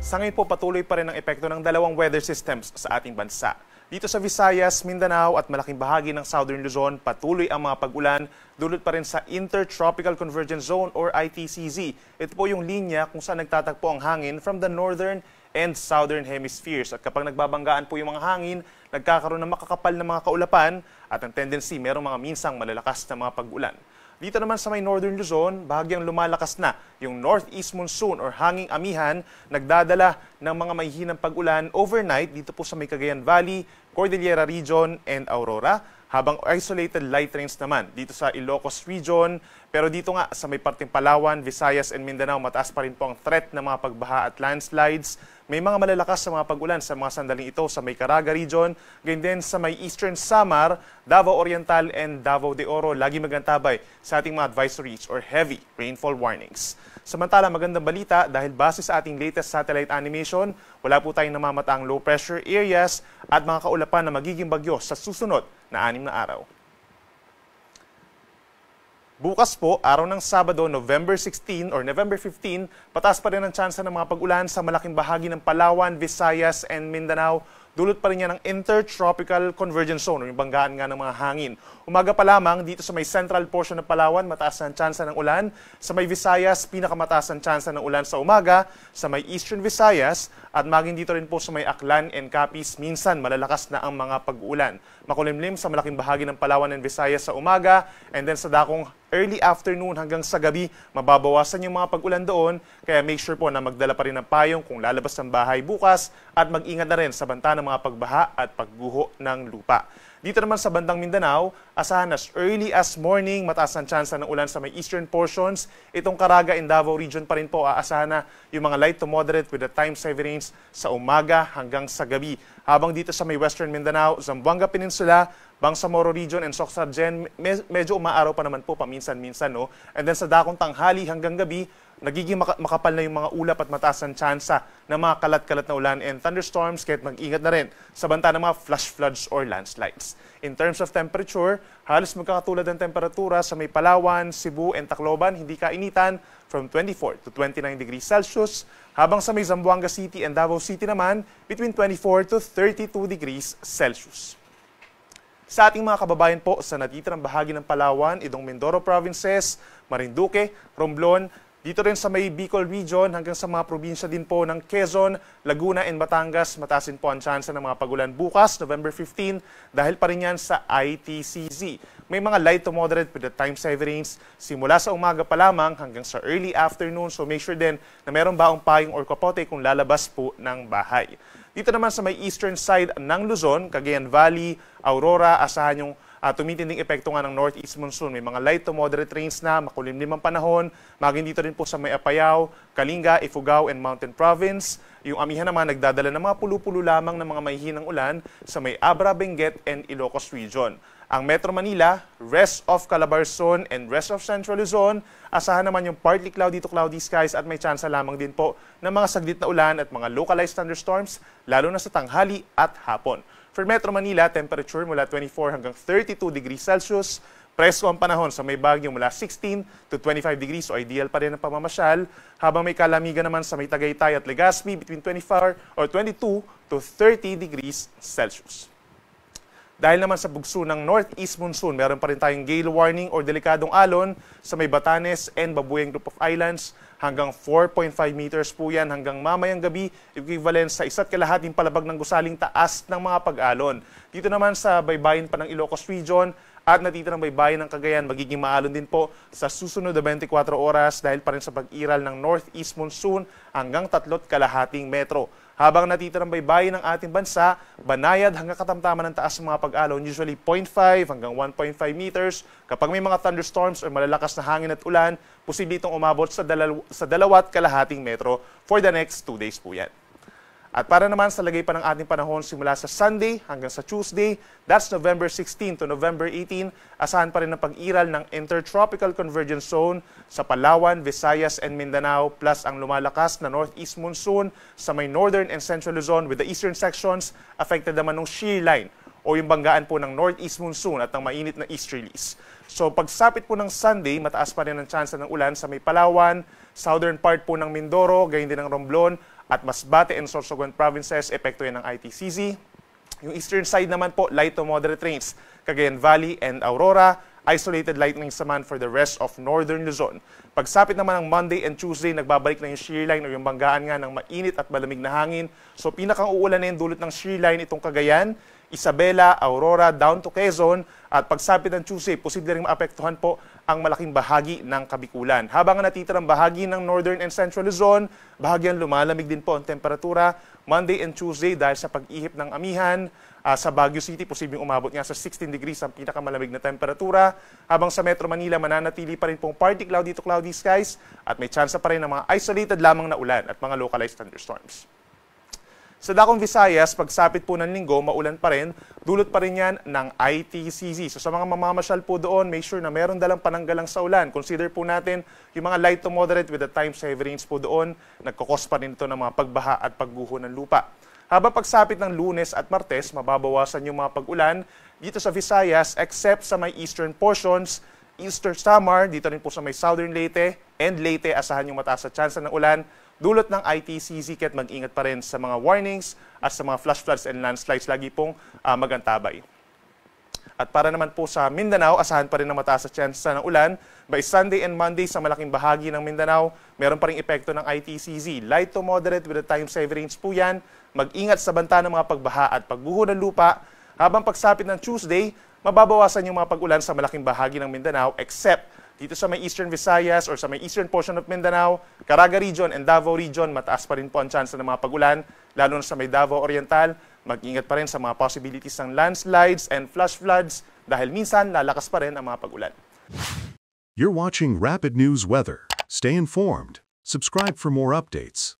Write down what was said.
Sa ngayon po patuloy pa rin ang epekto ng dalawang weather systems sa ating bansa. Dito sa Visayas, Mindanao at malaking bahagi ng Southern Luzon, patuloy ang mga pag-ulan dulot pa rin sa Intertropical Convergence Zone or ITCZ. Ito po yung linya kung saan nagtatagpo ang hangin from the northern and southern hemispheres. At kapag nagbabanggaan po yung mga hangin, nagkakaroon ng makakapal na mga kaulapan at ang tendency merong mga minsang malalakas na mga pag-ulan. Dito naman sa may Northern Luzon, bahagyang lumalakas na yung northeast monsoon or hanging amihan, nagdadala ng mga mahihinang pag-ulan overnight dito po sa may Cagayan Valley, Cordillera Region, and Aurora, habang isolated light rains naman dito sa Ilocos Region. Pero dito nga sa may parteng Palawan, Visayas, and Mindanao, mataas pa rin po ang threat ng mga pagbaha at landslides. May mga malalakas sa mga pag-ulan sa mga sandaling ito sa may Caraga Region, ganyan din sa may Eastern Samar, Davao Oriental, and Davao de Oro. Lagi magantabay sa ating mga advisories or heavy rainfall warnings. Samantala, magandang balita dahil base sa ating latest satellite animation, wala po tayong namamataang low pressure areas at mga kaulapan na magiging bagyo sa susunod na 6 na araw. Bukas po, araw ng Sabado, November 16 or November 15, pataas pa rin ang tsansa ng mga pag-ulan sa malaking bahagi ng Palawan, Visayas, and Mindanao. Dulot pa rin yan ng Intertropical Convergence Zone o yung banggaan nga ng mga hangin. Umaga pa lamang dito sa may central portion ng Palawan, mataas ang tsansa ng ulan. Sa may Visayas, pinakamataas ang tsansa ng ulan sa umaga. Sa may Eastern Visayas at maging dito rin po sa may Aklan and Capiz, minsan malalakas na ang mga pag-ulan. Makulimlim sa malaking bahagi ng Palawan and Visayas sa umaga, and then sa dakong early afternoon hanggang sa gabi, mababawasan yung mga pag-ulan doon. Kaya make sure po na magdala pa rin ng payong kung lalabas ng bahay bukas at mag-ingat na rin sa banta ng mga pagbaha at pagguho ng lupa. Dito naman sa bandang Mindanao, asahan as early as morning, mataas ang tsansa ng ulan sa may eastern portions. Itong Caraga and Davao region pa rin po, aasahan na yung mga light to moderate with the time-saving rains sa umaga hanggang sa gabi. Habang dito sa may western Mindanao, Zamboanga Peninsula, Bangsamoro Region and Socsagen, medyo umaaraw pa naman po paminsan-minsan, no? And then sa dakong tanghali hanggang gabi, nagiging makapal na yung mga ulap at mataas ang tsansa ng mga kalat-kalat na ulan and thunderstorms, kahit mag-ingat na rin sa banta ng mga flash floods or landslides. In terms of temperature, halos magkakatulad ng temperatura sa may Palawan, Cebu, and Tacloban, hindi kainitan from 24 to 29 degrees Celsius, habang sa may Zamboanga City and Davao City naman, between 24 to 32 degrees Celsius. Sa ating mga kababayan po sa natitirang bahagi ng Palawan, Idong Mindoro Provinces, Marinduque, Romblon, dito rin sa may Bicol Region hanggang sa mga probinsya din po ng Quezon, Laguna, and Batangas, mataas din po ang tsansa ng mga pag-ulan bukas, November 15, dahil pa rin yan sa ITCZ. May mga light to moderate with the time-saving rains simula sa umaga pa lamang hanggang sa early afternoon, so make sure din na meron baong payong or kapote kung lalabas po ng bahay. Dito naman sa may eastern side ng Luzon, Cagayan Valley, Aurora, asahan yung tumitinding epekto nga ng northeast monsoon. May mga light to moderate rains na, makulimlim ang panahon. Maging dito rin po sa may Apayao, Kalinga, Ifugao, and Mountain Province. Yung amihan naman nagdadala ng mga pulo-pulo lamang ng mga mahihinang ulan sa may Abra, Benguet, and Ilocos Region. Ang Metro Manila, rest of Calabarzon, and rest of Central Luzon, asahan naman yung partly cloudy to cloudy skies at may tsansa lamang din po ng mga saglit na ulan at mga localized thunderstorms, lalo na sa tanghali at hapon. For Metro Manila, temperature mula 24 hanggang 32 degrees Celsius. Presko ang panahon sa may Baguio mula 16 to 25 degrees, so ideal pa rin ang pamamasyal. Habang may kalamigan naman sa may Tagaytay at Legazpi between 24 or 22 to 30 degrees Celsius. Dahil naman sa bugso ng northeast monsoon, meron pa rin tayong gale warning or delikadong alon sa may Batanes and Babueng Group of Islands. Hanggang 4.5 meters po yan hanggang mamayang gabi, equivalent sa 1.5 palabag ng gusaling taas ng mga pag-alon. Dito naman sa baybayin pa ng Ilocos Region at natitirang baybayin ng Cagayan, magiging maalon din po sa susunod na 24 oras dahil pa rin sa pag-iral ng northeast monsoon hanggang 3.5 metro. Habang natitirang baybayin ng ating bansa, banayad hanggang katamtaman ng taas ng mga pag-alon, usually 0.5 hanggang 1.5 meters. Kapag may mga thunderstorms o malalakas na hangin at ulan, posible itong umabot sa 2.5 metro for the next 2 days po yan. At para naman sa lagay pa ng ating panahon simula sa Sunday hanggang sa Tuesday, that's November 16 to November 18, asahan pa rin ang pag-iral ng Intertropical Convergence Zone sa Palawan, Visayas, and Mindanao, plus ang lumalakas na northeast monsoon sa may northern and central Luzon with the eastern sections affected naman ng shear line o yung banggaan po ng northeast monsoon at ng mainit na easterlies. So pagsapit po ng Sunday, mataas pa rin ang tsansa ng ulan sa may Palawan, southern part po ng Mindoro, gayon din ng Romblon, at Masbate and Sorsogon provinces, epekto yan ng ITCZ. Yung eastern side naman po, light to moderate rains. Cagayan Valley and Aurora, isolated lightning naman for the rest of northern Luzon. Pagsapit naman ng Monday and Tuesday, nagbabalik na yung shear line o yung banggaan nga ng mainit at malamig na hangin. So pinakang uulan na yung dulot ng shear line itong Cagayan, Isabela, Aurora, down to Quezon, at pagsapit ng Tuesday, posible rin maapektuhan po ang malaking bahagi ng Kabikulan. Habang natitirang bahagi ng Northern and Central Luzon, bahagyan lumalamig din po ang temperatura Monday and Tuesday dahil sa pag-ihip ng amihan. Sa Baguio City, posibleng umabot nga sa 16 degrees ang pinakamalamig na temperatura. Habang sa Metro Manila, mananatili pa rin pong partly cloudy to cloudy skies at may tsansa pa rin ng mga isolated lamang na ulan at mga localized thunderstorms. Sa Dakong Visayas, pagsapit po ng linggo, maulan pa rin, dulot pa rin yan ng ITCZ. So sa mga mamamasyal po doon, make sure na meron dalang pananggalang sa ulan. Consider po natin yung mga light to moderate with the times heavy rains po doon, nagkakos pa rin ito ng mga pagbaha at pagguho ng lupa. Habang pagsapit ng Lunes at Martes, mababawasan yung mga pag-ulan dito sa Visayas except sa may eastern portions, Eastern Samar, dito rin po sa may southern Leyte, and Leyte, asahan yung mataas na tsansa ng ulan. Dulot ng ITCZ, kaya't mag-ingat pa rin sa mga warnings at sa mga flash floods and landslides, lagi pong magantabay. At para naman po sa Mindanao, asahan pa rin ng mataas na tsansa ng ulan. By Sunday and Monday, sa malaking bahagi ng Mindanao, meron pa rin epekto ng ITCZ. Light to moderate with the times heavy rains po yan. Mag-ingat sa banta ng mga pagbaha at pagguho ng lupa. Habang pagsapit ng Tuesday, mababawasan yung mga pag-ulan sa malaking bahagi ng Mindanao except dito sa may Eastern Visayas or sa may eastern portion of Mindanao, Caraga Region and Davao Region, mataas pa rin po ang chance ng mga pag-ulan, lalo na sa may Davao Oriental. Mag-ingat pa rin sa mga possibilities ng landslides and flash floods dahil minsan lalakas pa rin ang mga pag-ulan. You're watching Rapid News Weather. Stay informed. Subscribe for more updates.